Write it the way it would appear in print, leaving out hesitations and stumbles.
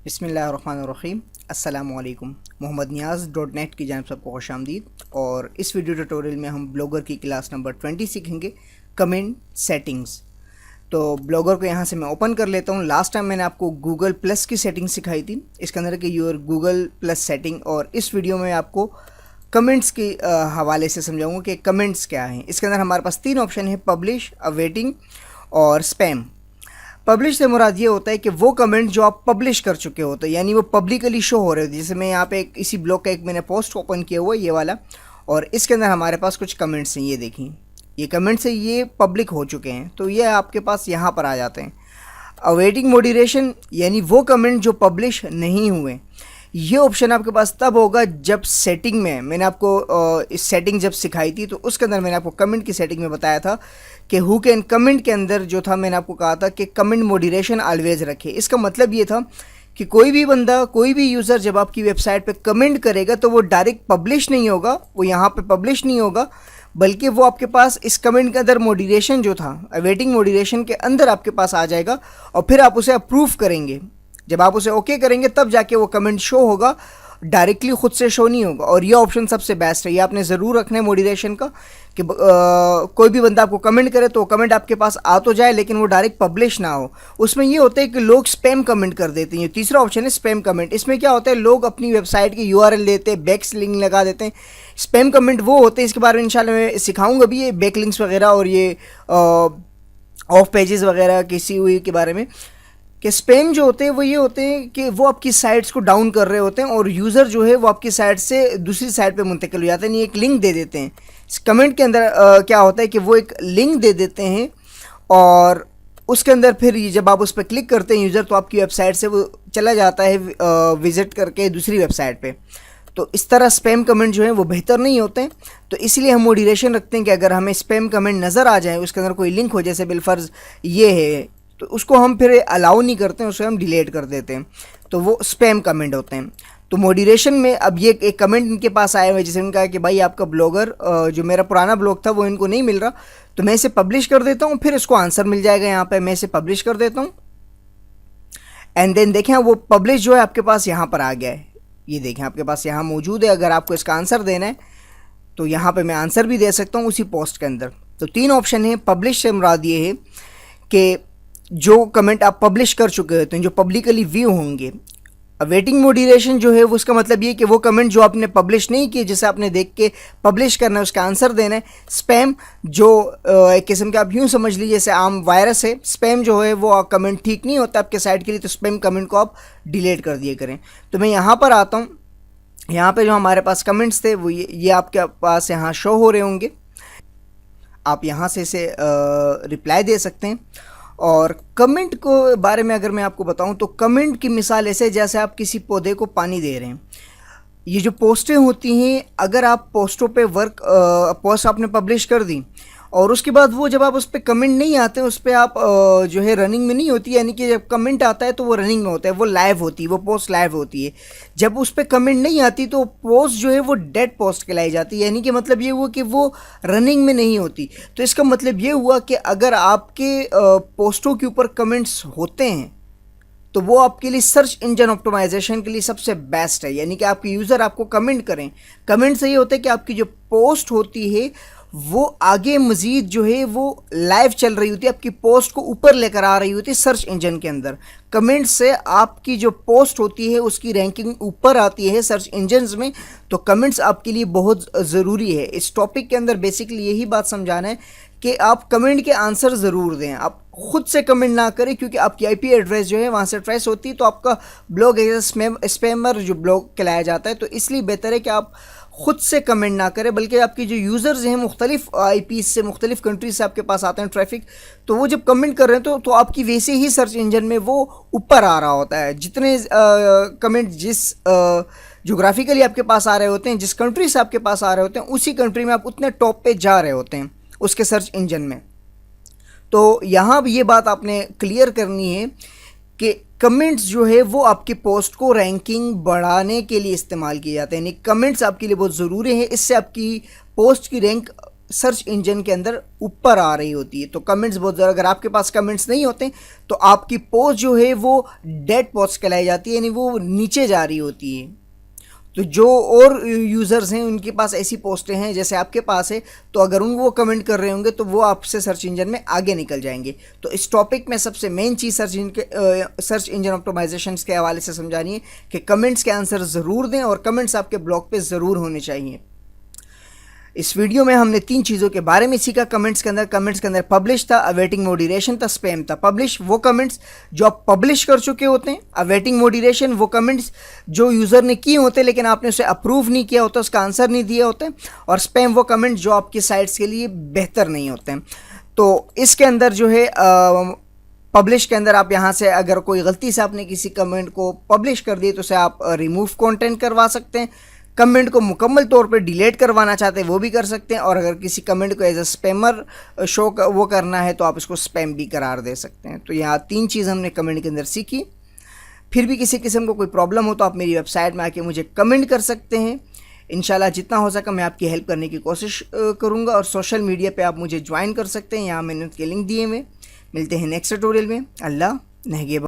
बिस्मिल्लाहिर्रहमानिर्रहीम। अस्सलामुअलैकुम। मोहम्मद नियाज़.net की जानिब सबको खुशामदीद। और इस वीडियो ट्यूटोरियल में हम ब्लॉगर की क्लास नंबर 20 सीखेंगे, कमेंट सेटिंग्स। तो ब्लॉगर को यहाँ से मैं ओपन कर लेता हूँ। लास्ट टाइम मैंने आपको गूगल प्लस की सेटिंग सिखाई थी, इसके अंदर कि यूर गूगल प्लस सेटिंग, और इस वीडियो में आपको कमेंट्स के हवाले से समझाऊँगा कि कमेंट्स क्या हैं। इसके अंदर हमारे पास 3 ऑप्शन है, पब्लिश, अवेटिंग और स्पैम। पब्लिश से मुराद ये होता है कि वो कमेंट जो आप पब्लिश कर चुके होते हैं, यानी वो पब्लिकली शो हो रहे होते हैं। जैसे मैं यहाँ पे इसी ब्लॉग का एक मैंने पोस्ट ओपन किया हुआ है, ये वाला, और इसके अंदर हमारे पास कुछ कमेंट्स हैं। ये देखिए, ये कमेंट्स हैं, ये पब्लिक हो चुके हैं, तो ये आपके पास यहाँ पर आ जाते हैं। अवेटिंग मॉडरेशन, यानी वो कमेंट जो पब्लिश नहीं हुए। ये ऑप्शन आपके पास तब होगा जब सेटिंग में, मैंने आपको इस सेटिंग जब सिखाई थी तो उसके अंदर मैंने आपको कमेंट की सेटिंग में बताया था कि हु कैन कमेंट के अंदर जो था, मैंने आपको कहा था कि कमेंट मॉडरेशन ऑलवेज रखे। इसका मतलब ये था कि कोई भी बंदा, कोई भी यूज़र जब आपकी वेबसाइट पे कमेंट करेगा तो वो डायरेक्ट पब्लिश नहीं होगा, वो यहाँ पे पब्लिश नहीं होगा, बल्कि वो आपके पास इस कमेंट के अंदर मॉडरेशन जो था, अवेटिंग मॉडरेशन के अंदर आपके पास आ जाएगा, और फिर आप उसे अप्रूव करेंगे। जब आप उसे ओके करेंगे तब जाके वो कमेंट शो होगा, डायरेक्टली खुद से शो नहीं होगा। और ये ऑप्शन सबसे बेस्ट है, ये आपने ज़रूर रखना है मॉडरेशन का, कि कोई भी बंदा आपको कमेंट करे तो कमेंट आपके पास आ तो जाए, लेकिन वो डायरेक्ट पब्लिश ना हो। उसमें ये होता है कि लोग स्पैम कमेंट कर देते हैं। तीसरा ऑप्शन है स्पैम कमेंट। इसमें क्या होता है, लोग अपनी वेबसाइट की URL देते हैं, बैक्स लिंक लगा देते हैं। स्पैम कमेंट वो होते हैं, इसके बारे में इंशाल्लाह मैं सिखाऊंगा भी, ये बैक लिंक्स वगैरह और ये ऑफ पेजेस वगैरह किसी हुई के बारे में। कि स्पैम जो होते हैं वो ये होते हैं कि वो आपकी साइट्स को डाउन कर रहे होते हैं, और यूज़र जो है वो आपकी साइट से दूसरी साइट पे मुंतकिल हो जाते हैं। एक लिंक दे देते हैं। इस कमेंट के अंदर क्या होता है कि वो एक लिंक दे देते हैं, और उसके अंदर फिर जब आप उस पर क्लिक करते हैं यूज़र, तो आपकी वेबसाइट से वो चला जाता है विज़िट करके दूसरी वेबसाइट पे। तो इस तरह स्पैम कमेंट जो है वो बेहतर नहीं होते हैं। तो इसलिए हम मॉडरेशन रखते हैं कि अगर हमें स्पैम कमेंट नज़र आ जाए, उसके अंदर कोई लिंक हो, जैसे बिलफर्ज ये है, तो उसको हम फिर अलाउ नहीं करते हैं, उसे हम डिलीट कर देते हैं। तो वो स्पैम कमेंट होते हैं। तो मॉडरेशन में अब ये एक कमेंट इनके पास आया हुआ है, जिसने उन्होंने कहा कि भाई आपका ब्लॉगर जो मेरा पुराना ब्लॉग था वो इनको नहीं मिल रहा, तो मैं इसे पब्लिश कर देता हूँ, फिर इसको आंसर मिल जाएगा। यहाँ पे मैं इसे पब्लिश कर देता हूँ, एंड देन देखें वो पब्लिश जो है आपके पास यहाँ पर आ गया है। ये देखें आपके पास यहाँ मौजूद है। अगर आपको इसका आंसर देना है तो यहाँ पर मैं आंसर भी दे सकता हूँ उसी पोस्ट के अंदर। तो 3 ऑप्शन है। पब्लिश से मुराद ये है कि जो कमेंट आप पब्लिश कर चुके होते हैं, जो पब्लिकली व्यू होंगे। अवेटिंग मॉडरेशन जो है वो उसका मतलब ये कि वो कमेंट जो आपने पब्लिश नहीं किए, जिसे आपने देख के पब्लिश करना है, उसका आंसर देना है। स्पैम जो एक किस्म के आप यूँ समझ लीजिए जैसे आम वायरस है। स्पैम जो है वो कमेंट ठीक नहीं होता आपके साइट के लिए, तो स्पैम कमेंट को आप डिलीट कर दिए करें। तो मैं यहाँ पर आता हूँ। यहाँ पर जो हमारे पास कमेंट्स थे वो ये आपके पास यहाँ शो हो रहे होंगे। आप यहाँ से इसे रिप्लाई दे सकते हैं। और कमेंट को बारे में अगर मैं आपको बताऊं तो कमेंट की मिसाल ऐसे जैसे आप किसी पौधे को पानी दे रहे हैं। ये जो पोस्टें होती हैं, अगर आप पोस्टों पे पोस्ट आपने पब्लिश कर दी, और उसके बाद वो जब आप उस पर कमेंट नहीं आते, उस पर आप जो है रनिंग में नहीं होती, यानी कि जब कमेंट आता है तो वो रनिंग में होता है, वो लाइव होती है, वो पोस्ट लाइव होती है। जब उस पर कमेंट नहीं आती तो पोस्ट जो है वो डेड पोस्ट कहलाई जाती है, यानी कि मतलब ये हुआ कि वो रनिंग में नहीं होती। तो इसका मतलब ये हुआ कि अगर आपके पोस्टों के ऊपर कमेंट्स होते हैं तो वो आपके लिए सर्च इंजन ऑप्टिमाइजेशन के लिए सबसे बेस्ट है। यानी कि आपके यूज़र आपको कमेंट करें। कमेंट से ये होता है कि आपकी जो पोस्ट होती है वो आगे मज़ीद जो है वो लाइव चल रही होती है, आपकी पोस्ट को ऊपर लेकर आ रही होती है सर्च इंजन के अंदर। कमेंट से आपकी जो पोस्ट होती है उसकी रैंकिंग ऊपर आती है सर्च इंजन्स में। तो कमेंट्स आपके लिए बहुत ज़रूरी है। इस टॉपिक के अंदर बेसिकली यही बात समझाना है कि आप कमेंट के आंसर ज़रूर दें। आप खुद से कमेंट ना करें, क्योंकि आपकी IP एड्रेस जो है वहाँ से ट्रेस होती है, तो आपका ब्लॉग एज स्पैमर जो ब्लॉग कहलाया जाता है। तो इसलिए बेहतर है कि आप ख़ुद से कमेंट ना करें, बल्कि आपके जो यूज़र्स हैं मुख्तलिफ़ IP से, मुख्तलिफ़ कंट्रीज से आपके पास आते हैं ट्रैफिक, तो वो जब कमेंट कर रहे हैं तो आपकी वैसे ही सर्च इंजन में वो ऊपर आ रहा होता है। जितने कमेंट जिस जोग्राफिकली आपके पास आ रहे होते हैं, जिस कंट्री से आपके पास आ रहे होते हैं, उसी कंट्री में आप उतने टॉप पे जा रहे होते हैं उसके सर्च इंजन में। तो यहाँ ये बात आपने क्लियर करनी है कि कमेंट्स जो है वो आपके पोस्ट को रैंकिंग बढ़ाने के लिए इस्तेमाल किए जाते हैं, यानी कमेंट्स आपके लिए बहुत ज़रूरी है। इससे आपकी पोस्ट की रैंक सर्च इंजन के अंदर ऊपर आ रही होती है। तो कमेंट्स बहुत ज़्यादा, अगर आपके पास कमेंट्स नहीं होते तो आपकी पोस्ट जो है वो डेड पोस्ट कहलाई जाती है, यानी वो नीचे जा रही होती है। तो जो और यूज़र्स हैं उनके पास ऐसी पोस्टें हैं जैसे आपके पास है, तो अगर वो कमेंट कर रहे होंगे तो वो आपसे सर्च इंजन में आगे निकल जाएंगे। तो इस टॉपिक में सबसे मेन चीज़ सर्च इंजन ऑप्टिमाइजेशन के हवाले से समझानी है कि कमेंट्स के आंसर ज़रूर दें और कमेंट्स आपके ब्लॉग पे ज़रूर होने चाहिए। इस वीडियो में हमने 3 चीज़ों के बारे में सीखा। कमेंट्स के अंदर पब्लिश था, अवेटिंग मोडिरेशन था, स्पैम था। पब्लिश वो कमेंट्स जो आप पब्लिश कर चुके होते हैं, अवेटिंग मोडिरेशन वो कमेंट्स जो यूज़र ने किए होते हैं लेकिन आपने उसे अप्रूव नहीं किया होता, उसका आंसर नहीं दिया होता है, और स्पैम वो कमेंट्स जो आपकी साइट्स के लिए बेहतर नहीं होते हैं। तो इसके अंदर जो है पब्लिश के अंदर आप यहाँ से अगर कोई गलती से आपने किसी कमेंट को पब्लिश कर दिए तो उसे आप रिमूव कंटेंट करवा सकते हैं। कमेंट को मुकम्मल तौर पे डिलीट करवाना चाहते हैं वो भी कर सकते हैं, और अगर किसी कमेंट को एज अ स्पैमर वो करना है तो आप इसको स्पैम भी करार दे सकते हैं। तो यहाँ 3 चीज़ हमने कमेंट के अंदर सीखी। फिर भी किसी किस्म को कोई प्रॉब्लम हो तो आप मेरी वेबसाइट में आके मुझे कमेंट कर सकते हैं। इंशाल्लाह जितना हो सका मैं आपकी हेल्प करने की कोशिश करूँगा, और सोशल मीडिया पर आप मुझे ज्वाइन कर सकते हैं, यहाँ मैंने उसके लिंक दिए हुए। मिलते हैं नेक्स्ट ट्यूटोरियल में। अल्लाह नहगे।